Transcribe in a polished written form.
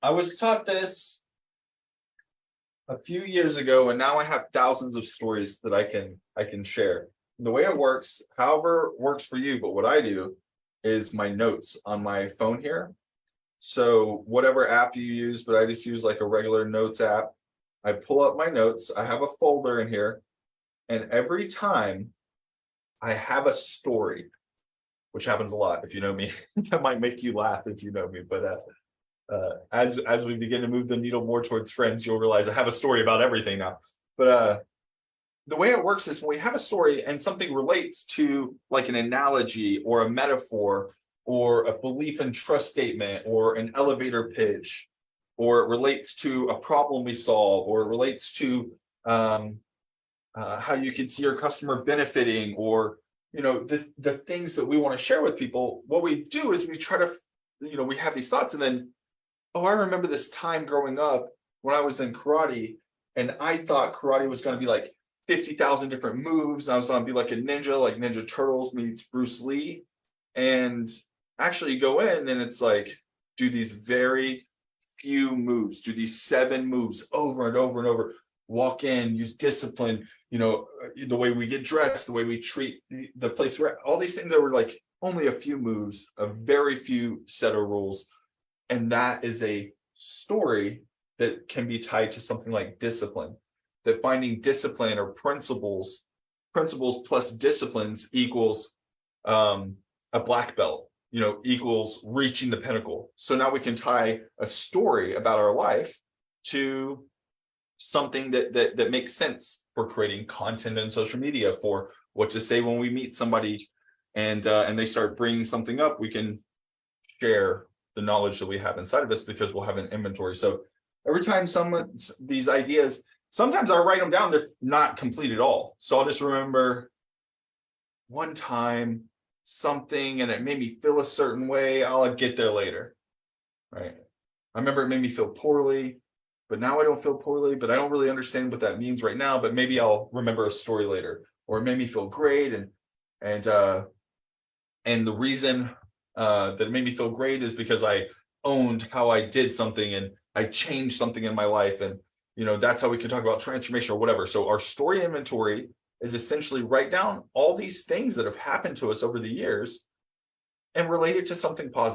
I was taught this a few years ago, and now I have thousands of stories that I can share. The way it works, however works for you, but what I do is my notes on my phone here. So whatever app you use, but I just use like a regular notes app. I pull up my notes. I have a folder in here, and every time I have a story, which happens a lot if you know me. That might make you laugh if you know me, but as we begin to move the needle more towards friends, you'll realize I have a story about everything now. But the way it works is when we have a story and something relates to like an analogy or a metaphor or a belief and trust statement or an elevator pitch, or it relates to a problem we solve, or it relates to how you can see your customer benefiting, or the things that we want to share with people. What we do is we try to, we have these thoughts, and then, oh, I remember this time growing up when I was in karate, and I thought karate was going to be like 50,000 different moves. I was going to be like a ninja, like Ninja Turtles meets Bruce Lee. And actually go in and it's like, do these very few moves, do these 7 moves over and over and over. Walk in, use discipline, the way we get dressed, the way we treat the place we're at, all these things that were like only a few moves, a very few set of rules. And that is a story that can be tied to something like discipline, that finding discipline or principles plus disciplines equals a black belt, equals reaching the pinnacle. So now we can tie a story about our life to something that makes sense for creating content on social media, for what to say when we meet somebody and they start bringing something up. We can share the knowledge that we have inside of us because we'll have an inventory. So every time these ideas, sometimes I write them down, they're not complete at all. So I'll just remember one time something and it made me feel a certain way. I'll get there later. Right. I remember it made me feel poorly, but now I don't feel poorly, but I don't really understand what that means right now. But maybe I'll remember a story later. Or it made me feel great. And the reason that it made me feel great is because I owned how I did something and I changed something in my life. And that's how we can talk about transformation or whatever. So our story inventory is essentially write down all these things that have happened to us over the years and relate it to something positive.